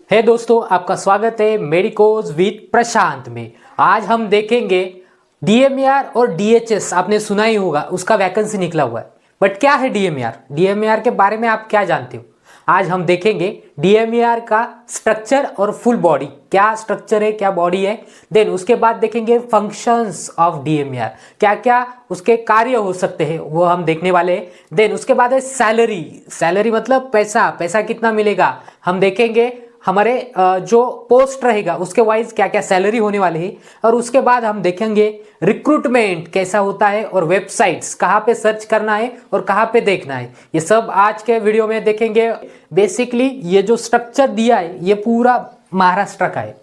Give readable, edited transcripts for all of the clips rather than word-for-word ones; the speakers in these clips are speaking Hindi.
हे दोस्तों, आपका स्वागत है मेडिकोज विद प्रशांत में। आज हम देखेंगे डीएमईआर और डीएचएस। आपने सुना ही होगा, उसका वैकेंसी निकला हुआ है। बट क्या है डीएमईआर? डीएमईआर के बारे में आप क्या जानते हो? आज हम देखेंगे डीएमईआर का स्ट्रक्चर और फुल बॉडी, क्या स्ट्रक्चर है, क्या बॉडी है। देन उसके बाद देखेंगे फंक्शंस ऑफ डीएमईआर, क्या क्या उसके कार्य हो सकते हैं, वो हम देखने वाले हैं। देन उसके बाद है सैलरी। सैलरी मतलब पैसा, पैसा कितना मिलेगा हम देखेंगे। हमारे जो पोस्ट रहेगा उसके वाइज क्या क्या सैलरी होने वाली है। और उसके बाद हम देखेंगे रिक्रूटमेंट कैसा होता है और वेबसाइट्स कहाँ पे सर्च करना है और कहाँ पे देखना है। ये सब आज के वीडियो में देखेंगे। बेसिकली ये जो स्ट्रक्चर दिया है ये पूरा महाराष्ट्र का है,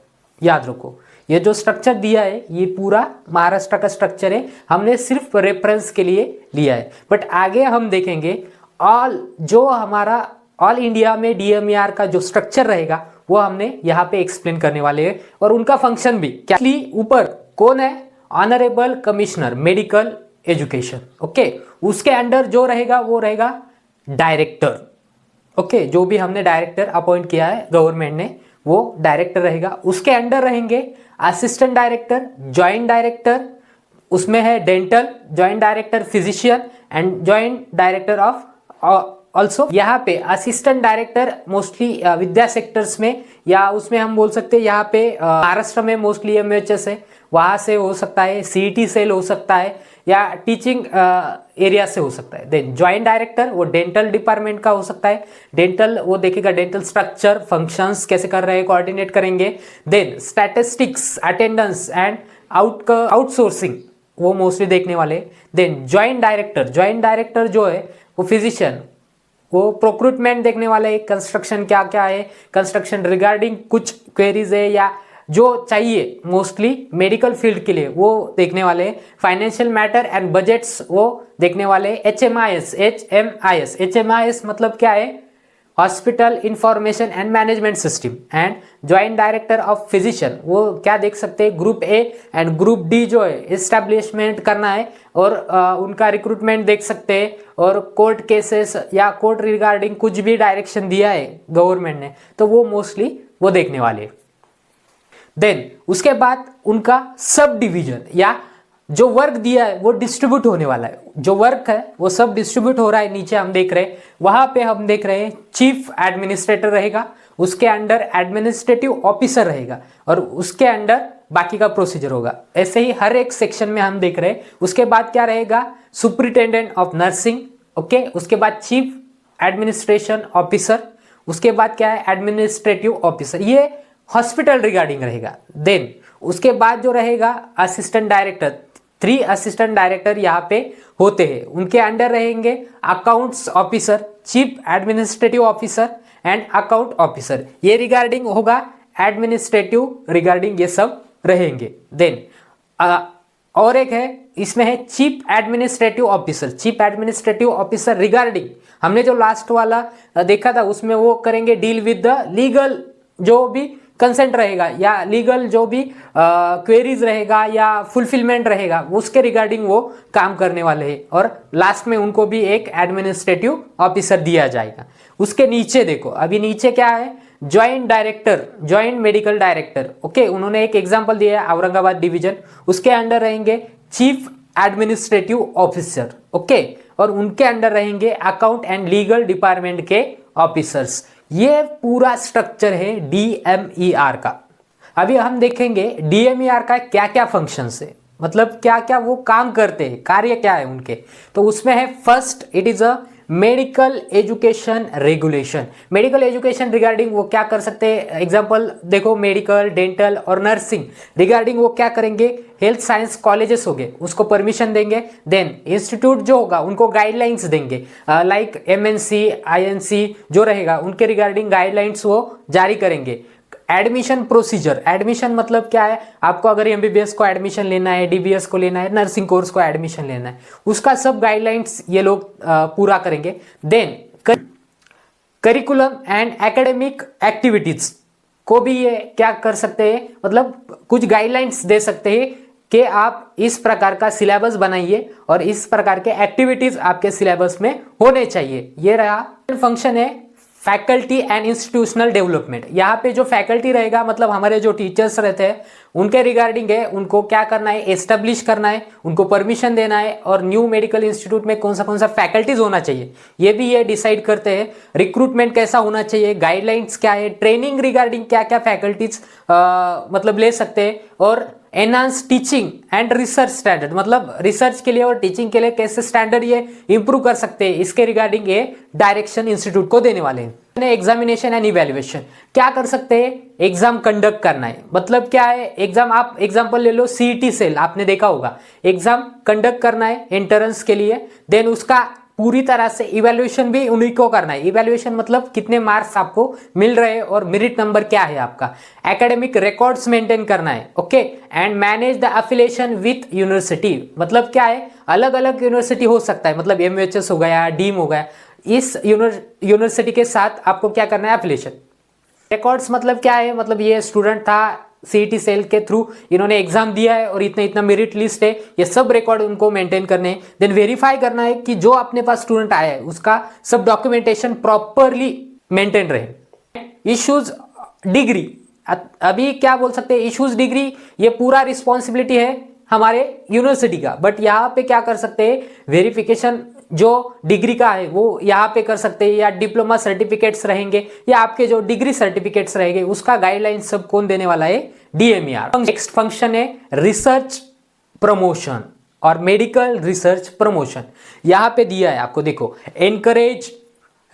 याद रखो। ये जो स्ट्रक्चर दिया है ये पूरा महाराष्ट्र का स्ट्रक्चर है, हमने सिर्फ रेफरेंस के लिए लिया है। बट आगे हम देखेंगे जो हमारा ऑल इंडिया में डीएमईआर का जो स्ट्रक्चर रहेगा वो हमने यहाँ पे एक्सप्लेन करने वाले हैं और उनका फंक्शन भी क्या। ऊपर कौन है? Honourable commissioner medical education. Okay, उसके अंडर जो रहेगा वो रहेगा डायरेक्टर। ओके, जो भी हमने डायरेक्टर अपॉइंट किया है गवर्नमेंट ने वो डायरेक्टर रहेगा। उसके अंडर रहेंगे असिस्टेंट डायरेक्टर, ज्वाइंट डायरेक्टर, उसमें है dental, joint director physician and joint director of also. यहाँ पे असिस्टेंट डायरेक्टर मोस्टली विद्या सेक्टर्स में, या उसमें हम बोल सकते हैं यहाँ पे महाराष्ट्र में मोस्टली एमएचएस है, वहाँ से हो सकता है, सीईटी सेल हो सकता है, या टीचिंग एरिया से हो सकता है। देन ज्वाइंट डायरेक्टर वो डेंटल डिपार्टमेंट का हो सकता है। डेंटल वो देखेगा डेंटल स्ट्रक्चर, फंक्शंस कैसे कर रहे हैं, कोऑर्डिनेट करेंगे। Then statistics, attendance and outsourcing वो मोस्टली देखने वाले। देन ज्वाइंट डायरेक्टर जो है वो फिजिशियन, वो प्रोक्रूटमेंट देखने वाले। कंस्ट्रक्शन क्या क्या है, कंस्ट्रक्शन रिगार्डिंग कुछ क्वेरीज है या जो चाहिए मोस्टली मेडिकल फील्ड के लिए वो देखने वाले। फाइनेंशियल मैटर एंड बजट्स वो देखने वाले। एचएमआईएस मतलब क्या है? Hospital information and management system. And joint director of physician वो क्या देख सकते हैं? Group A and group D जो है एस्टेब्लिशमेंट करना है और उनका रिक्रूटमेंट देख सकते हैं। और कोर्ट केसेस या कोर्ट रिगार्डिंग कुछ भी डायरेक्शन दिया है गवर्नमेंट ने तो वो मोस्टली वो देखने वाले। देन उसके बाद उनका सब डिवीजन या जो वर्क दिया है वो डिस्ट्रीब्यूट होने वाला है। जो वर्क है वो सब डिस्ट्रीब्यूट हो रहा है। नीचे हम देख रहे हैं, वहां पे हम देख रहे हैं चीफ एडमिनिस्ट्रेटर रहेगा, उसके अंडर एडमिनिस्ट्रेटिव ऑफिसर रहेगा और उसके अंडर बाकी का प्रोसीजर होगा। ऐसे ही हर एक सेक्शन में हम देख रहे हैं। उसके बाद क्या रहेगा? Superintendent of nursing. ओके, उसके बाद चीफ एडमिनिस्ट्रेशन ऑफिसर, उसके बाद क्या है? Administrative officer. ये हॉस्पिटल रिगार्डिंग रहेगा। देन उसके बाद जो रहेगा असिस्टेंट डायरेक्टर, 3 असिस्टेंट डायरेक्टर यहाँ पे होते हैं। उनके अंडर रहेंगे accounts officer, chief administrative officer and account officer. ये रिगार्डिंग होगा एडमिनिस्ट्रेटिव रिगार्डिंग, ये सब रहेंगे। देन और एक है, इसमें है chief administrative officer. Chief administrative officer regarding हमने जो लास्ट वाला देखा था उसमें वो करेंगे डील विद द लीगल जो भी कंसेंट रहेगा या लीगल जो भी क्वेरीज रहेगा या फुलफिलमेंट रहेगा उसके रिगार्डिंग वो काम करने वाले हैं। और लास्ट में उनको भी एक एडमिनिस्ट्रेटिव ऑफिसर दिया जाएगा। उसके नीचे देखो, अभी नीचे क्या है? Joint director, joint medical director. Okay, उन्होंने एक एग्जांपल दिया है औरंगाबाद डिवीजन। उसके अंडर रहेंगे चीफ एडमिनिस्ट्रेटिव ऑफिसर। ओके, और उनके अंडर रहेंगे अकाउंट एंड लीगल डिपार्टमेंट के ऑफिसर्स। ये पूरा स्ट्रक्चर है डीएमईआर का। अभी हम देखेंगे डीएमईआर का क्या क्या फंक्शंस है, मतलब क्या क्या वो काम करते हैं, कार्य क्या है उनके। तो उसमें है first, it is a medical education regulation. Medical education regarding वो क्या कर सकते हैं? एग्जांपल देखो, मेडिकल, डेंटल और नर्सिंग रिगार्डिंग वो क्या करेंगे? हेल्थ साइंस कॉलेजेस हो गए उसको परमिशन देंगे। देन इंस्टीट्यूट जो होगा उनको गाइडलाइंस देंगे, लाइक एमएनसी, आईएनसी जो रहेगा उनके रिगार्डिंग गाइडलाइंस वो जारी करेंगे। एडमिशन प्रोसीजर, एडमिशन मतलब क्या है? आपको अगर एमबीबीएस को एडमिशन लेना है, डीबीएस को लेना है, नर्सिंग कोर्स को एडमिशन लेना है, उसका सब गाइडलाइंस ये लोग पूरा करेंगे। Then curriculum and academic activities को भी ये क्या कर सकते हैं? मतलब कुछ गाइडलाइंस दे सकते हैं कि आप इस प्रकार का सिलेबस बनाइए और इस प्रकार के एक्टिविटीज आपके सिलेबस में होने चाहिए। ये रहा फंक्शन है फैकल्टी एंड इंस्टीट्यूशनल डेवलपमेंट। यहाँ पे जो फैकल्टी रहेगा मतलब हमारे जो टीचर्स रहते हैं उनके रिगार्डिंग है, उनको क्या करना है, एस्टेब्लिश करना है, उनको परमिशन देना है, और न्यू मेडिकल इंस्टीट्यूट में कौन सा फैकल्टीज होना चाहिए ये भी ये डिसाइड करते हैं। रिक्रूटमेंट कैसा होना चाहिए, गाइडलाइंस क्या है, ट्रेनिंग रिगार्डिंग क्या क्या फैकल्टीज मतलब ले सकते हैं, और enhance teaching and research standard, मतलब रिसर्च के लिए और टीचिंग के लिए कैसे स्टैंडर्ड ये इंप्रूव कर सकते हैं, इसके रिगार्डिंग ये डायरेक्शन इंस्टीट्यूट को देने वाले हैं। एग्जामिनेशन एंड इवैल्यूएशन क्या कर सकते हैं, एग्जाम कंडक्ट करना है, मतलब क्या है, एग्जाम आप एग्जांपल ले लो सीईटी सेल, आपने देखा होगा, एग्जाम कंडक्ट करना है एंट्रेंस के लिए, देन उसका पूरी तरह से इवैल्यूएशन भी उन्हीं को करना है। इवैल्यूएशन मतलब कितने मार्क्स आपको मिल रहे हैं और मेरिट नंबर क्या है आपका, एकेडमिक रिकॉर्ड्स मेंटेन करना है, okay, and manage the affiliation with university, मतलब क्या है, अलग अलग यूनिवर्सिटी हो सकता है, मतलब एमयूएचएस हो गया, डीम हो गया, इस यूनिवर्सिटी के साथ आपको क्या करना है, एफिलिएशन। रिकॉर्ड्स मतलब क्या है, मतलब ये स्टूडेंट था सीईटी सेल के थ्रू इन्होंने एग्जाम दिया है और इतना इतना मेरिट लिस्ट है, ये सब रिकॉर्ड उनको मेंटेन करने हैं। देन वेरीफाई करना है कि जो अपने पास स्टूडेंट आया है उसका सब डॉक्यूमेंटेशन प्रॉपरली मेंटेन रहे। इश्यूज डिग्री, अभी क्या बोल सकते हैं, इश्यूज डिग्री ये पूरा रिस्पॉन्सिबिलिटी है हमारे यूनिवर्सिटी का, बट यहाँ पे क्या कर सकते हैं, वेरिफिकेशन जो डिग्री का है वो यहाँ पे कर सकते हैं, या डिप्लोमा सर्टिफिकेट्स रहेंगे या आपके जो डिग्री सर्टिफिकेट्स रहेंगे उसका गाइडलाइन सब कौन देने वाला है, डीएमईआर। नेक्स्ट फंक्शन है रिसर्च प्रमोशन और मेडिकल रिसर्च प्रमोशन। यहाँ पे दिया है आपको, देखो, encourage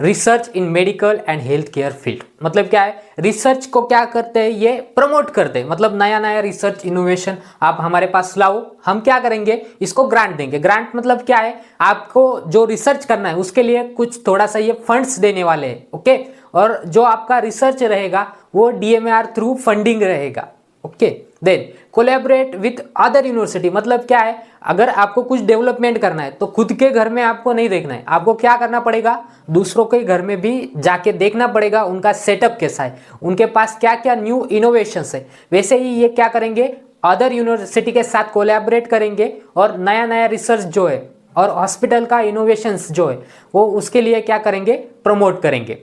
research in medical and health care field, मतलब क्या है, रिसर्च को क्या करते हैं, ये प्रमोट करते हैं, मतलब नया नया रिसर्च इनोवेशन आप हमारे पास लाओ, हम क्या करेंगे, इसको ग्रांट देंगे। ग्रांट मतलब क्या है, आपको जो रिसर्च करना है उसके लिए कुछ थोड़ा सा ये फंड्स देने वाले हैं, ओके, और जो आपका रिसर्च रहेगा वो डीएमईआर थ्रू फंडिंग रहेगा, okay. Then collaborate with other university, मतलब क्या है, अगर आपको कुछ डेवलपमेंट करना है तो खुद के घर में आपको नहीं देखना है, आपको क्या करना पड़ेगा, दूसरों के घर में भी जाके देखना पड़ेगा उनका सेटअप कैसा है, उनके पास क्या क्या न्यू इनोवेशंस है। वैसे ही ये क्या करेंगे, अदर यूनिवर्सिटी के साथ कोलैबोरेट करेंगे और नया नया रिसर्च जो है और हॉस्पिटल का इनोवेशंस जो है वो उसके लिए क्या करेंगे, प्रमोट करेंगे।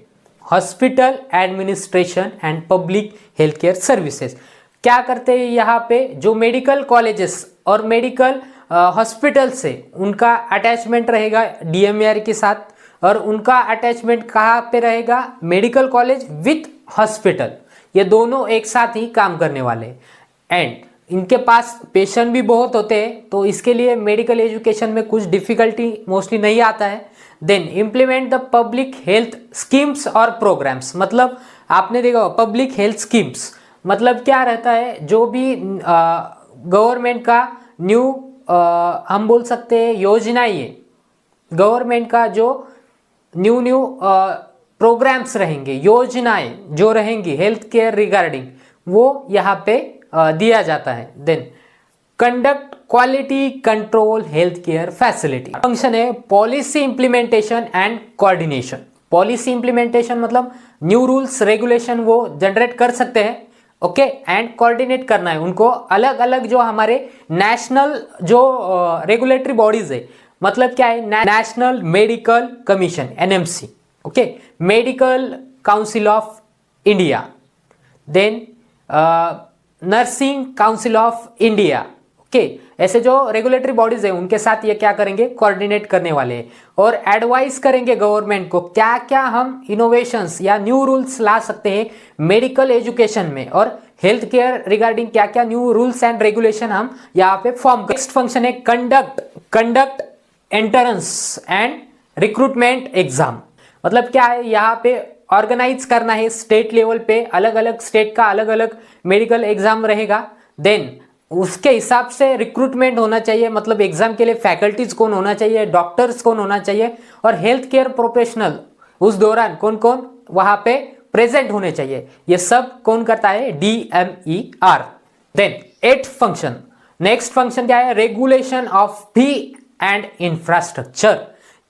Hospital administration and public health care services क्या करते हैं, यहाँ पे जो मेडिकल कॉलेजेस और मेडिकल हॉस्पिटल से उनका अटैचमेंट रहेगा डीएमईआर के साथ, और उनका अटैचमेंट कहाँ पे रहेगा, मेडिकल कॉलेज विथ हॉस्पिटल, ये दोनों एक साथ ही काम करने वाले। एंड इनके पास पेशेंट भी बहुत होते हैं तो इसके लिए मेडिकल एजुकेशन में कुछ डिफिकल्टी मोस्टली नहीं आता है। Then implement the public health schemes और प्रोग्राम्स, मतलब आपने देखा पब्लिक हेल्थ स्कीम्स मतलब क्या रहता है, जो भी गवर्नमेंट का न्यू हम बोल सकते हैं योजनाएं है, गवर्नमेंट का जो न्यू प्रोग्राम्स रहेंगे, योजनाएं जो रहेंगी हेल्थ केयर रिगार्डिंग, वो यहाँ पे दिया जाता है। Then conduct quality control health care facility. Function है policy implementation and coordination. Policy implementation मतलब न्यू रूल्स रेगुलेशन वो जनरेट कर सकते हैं, ओके, एंड कोऑर्डिनेट करना है उनको, अलग अलग जो हमारे नेशनल जो रेगुलेटरी बॉडीज है, मतलब क्या है, national medical commission NMC, okay, medical council of India, then nursing council of India, okay, ऐसे जो रेगुलेटरी बॉडीज है उनके साथ ये क्या करेंगे, कोऑर्डिनेट करने वाले हैं और एडवाइस करेंगे गवर्नमेंट को क्या क्या हम इनोवेशंस या न्यू रूल्स ला सकते हैं मेडिकल एजुकेशन में, और हेल्थ केयर रिगार्डिंग क्या क्या न्यू रूल्स एंड रेगुलेशन हम यहाँ पे फॉर्म। नेक्स्ट फंक्शन है conduct entrance and recruitment exam, मतलब क्या है, यहाँ पे ऑर्गेनाइज करना है स्टेट लेवल पे, अलग अलग स्टेट का अलग अलग मेडिकल एग्जाम रहेगा। देन उसके हिसाब से रिक्रूटमेंट होना चाहिए, मतलब एग्जाम के लिए फैकल्टीज कौन होना चाहिए, डॉक्टर्स कौन होना चाहिए, और हेल्थ केयर प्रोफेशनल उस दौरान कौन कौन वहां पे प्रेजेंट होने चाहिए, ये सब कौन करता है, DMER. Then 8th function, next function क्या है, regulation of fee and infrastructure.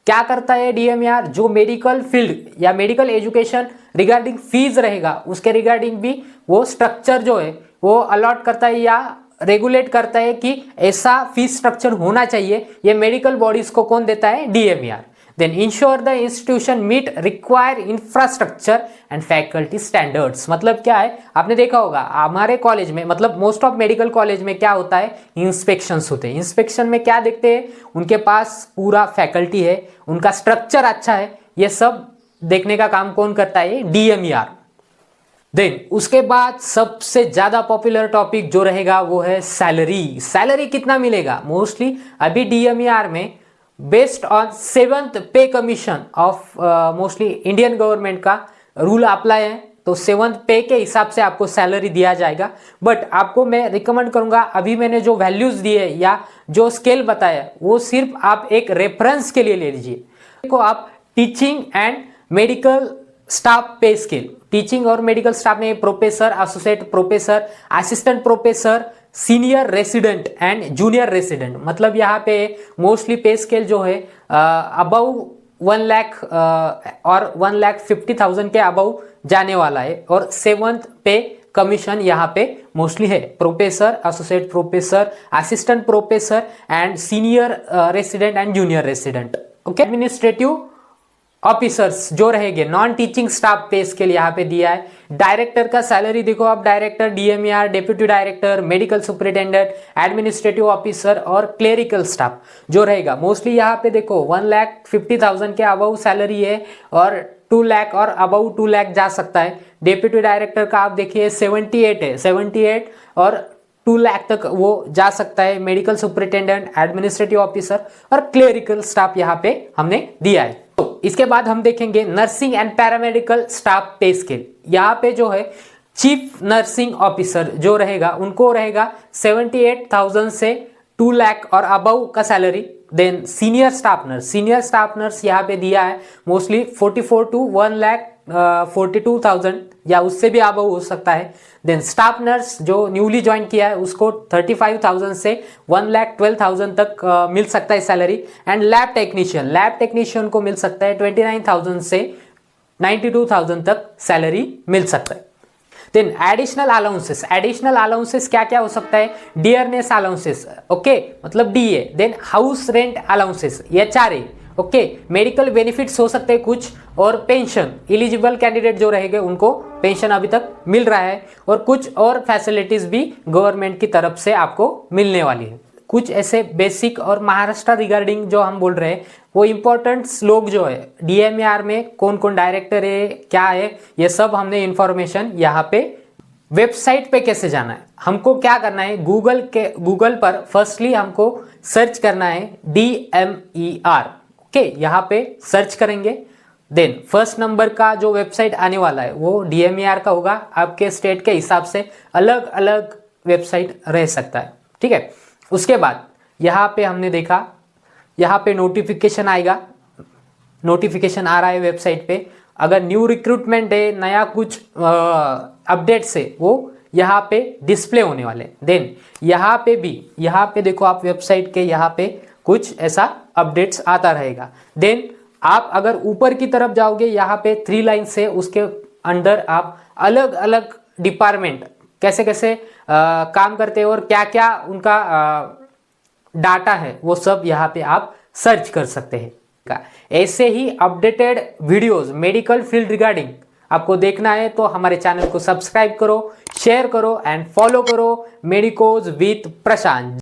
क्या करता है डीएमईआर, जो मेडिकल फील्ड या मेडिकल एजुकेशन रिगार्डिंग फीस रहेगा उसके रिगार्डिंग भी वो स्ट्रक्चर जो है वो अलॉट करता है या रेगुलेट करता है कि ऐसा फीस स्ट्रक्चर होना चाहिए, ये मेडिकल बॉडीज को कौन देता है, DMER. Then ensure the institution meet require infrastructure and faculty standards. मतलब क्या है, आपने देखा होगा हमारे कॉलेज में, मतलब मोस्ट ऑफ मेडिकल कॉलेज में क्या होता है, इंस्पेक्शंस होते हैं। इंस्पेक्शन में क्या देखते हैं, उनके पास पूरा फैकल्टी है, उनका स्ट्रक्चर अच्छा है, ये सब देखने का काम कौन करता है, DMER। देन उसके बाद सबसे ज्यादा पॉपुलर टॉपिक जो रहेगा वो है सैलरी। सैलरी कितना मिलेगा, मोस्टली अभी DMER में बेस्ड ऑन 7th पे commission of mostly Indian government का रूल अप्लाई है, तो 7th पे के हिसाब से आपको सैलरी दिया जाएगा। बट आपको मैं रिकमेंड करूंगा, अभी मैंने जो वैल्यूज दिए या जो स्केल बताया वो सिर्फ आप एक रेफरेंस के लिए ले लीजिए। देखो आप टीचिंग एंड मेडिकल स्टाफ पे स्केल, टीचिंग और मेडिकल स्टाफ में professor, associate professor, assistant professor, senior resident and junior resident, मतलब यहाँ पे मोस्टली पे स्केल जो है अबव 1 लाख और 1,50,000 के अबव जाने वाला है। और 7th पे कमीशन यहाँ पे मोस्टली है professor, associate professor, assistant professor and senior resident and junior resident. Okay, administrative officers जो रहेंगे, नॉन टीचिंग स्टाफ पे स्केल यहाँ पे दिया है। डायरेक्टर का सैलरी देखो आप, director, DMER, deputy director, medical superintendent, administrative officer और क्लेरिकल स्टाफ जो रहेगा मोस्टली यहाँ पे देखो 1,50,000 के अबव सैलरी है और 2 लाख और अबव 2 लाख जा सकता है। डेप्यूटी डायरेक्टर का आप देखिए 78 है, 78 और 2 लाख तक वो जा सकता है। मेडिकल सुपरिटेंडेंट, एडमिनिस्ट्रेटिव ऑफिसर और क्लेरिकल स्टाफ यहाँ पे हमने दिया है। तो इसके बाद हम देखेंगे नर्सिंग एंड पैरामेडिकल स्टाफ पे स्केल। यहाँ पे जो है चीफ नर्सिंग ऑफिसर जो रहेगा उनको रहेगा 78,000 से 2 लाख और अबव का salary. Then senior staff nurse यहाँ पे दिया है मोस्टली 44 to 1,42,000 या उससे भी अबव हो सकता है। देन स्टाफ नर्स जो न्यूली ज्वाइन किया है उसको 35,000 से 1,12,000 तक मिल सकता है सैलरी। एंड लैब टेक्नीशियन को मिल सकता है 29,000 से 92,000 तक सैलरी मिल सकता है। देन एडिशनल अलाउंसेस क्या क्या हो सकता है, डियरनेस अलाउंसेस, ओके, मतलब DA। Then house rent allowances, HRA, okay, medical benefits हो सकते हैं कुछ, और पेंशन, एलिजिबल कैंडिडेट जो रहेंगे उनको पेंशन अभी तक मिल रहा है, और कुछ और फैसिलिटीज भी गवर्नमेंट की तरफ से आपको मिलने वाली है। कुछ ऐसे बेसिक और महाराष्ट्र रिगार्डिंग जो हम बोल रहे हैं वो इंपॉर्टेंट्स लोग जो है DMER में कौन कौन डायरेक्टर है, क्या है, ये सब हमने इंफॉर्मेशन यहाँ पे। वेबसाइट पे कैसे जाना है, हमको क्या करना है, गूगल पर फर्स्टली हमको सर्च करना है DMER, ओके, यहाँ पे सर्च करेंगे। देन फर्स्ट नंबर का जो वेबसाइट आने वाला है वो DMER का होगा। आपके स्टेट के हिसाब से अलग अलग वेबसाइट रह सकता है, ठीक है। उसके बाद यहाँ पे हमने देखा, यहाँ पे नोटिफिकेशन आएगा, नोटिफिकेशन आ रहा है वेबसाइट पे। अगर न्यू रिक्रूटमेंट है, नया कुछ अपडेट्स है, वो यहाँ पे डिस्प्ले होने वाले। देन यहाँ पे देखो आप वेबसाइट के यहाँ पे कुछ ऐसा अपडेट्स आता रहेगा। देन आप अगर ऊपर की तरफ जाओगे, यहाँ पे 3 लाइन से उसके अंदर आप अलग अलग डिपार्टमेंट कैसे कैसे काम करते हैं और क्या क्या उनका डाटा है वो सब यहाँ पे आप सर्च कर सकते हैं। ऐसे ही updated videos medical field regarding आपको देखना है तो हमारे चैनल को सब्सक्राइब करो, शेयर करो एंड फॉलो करो मेडिकोज विद प्रशांत।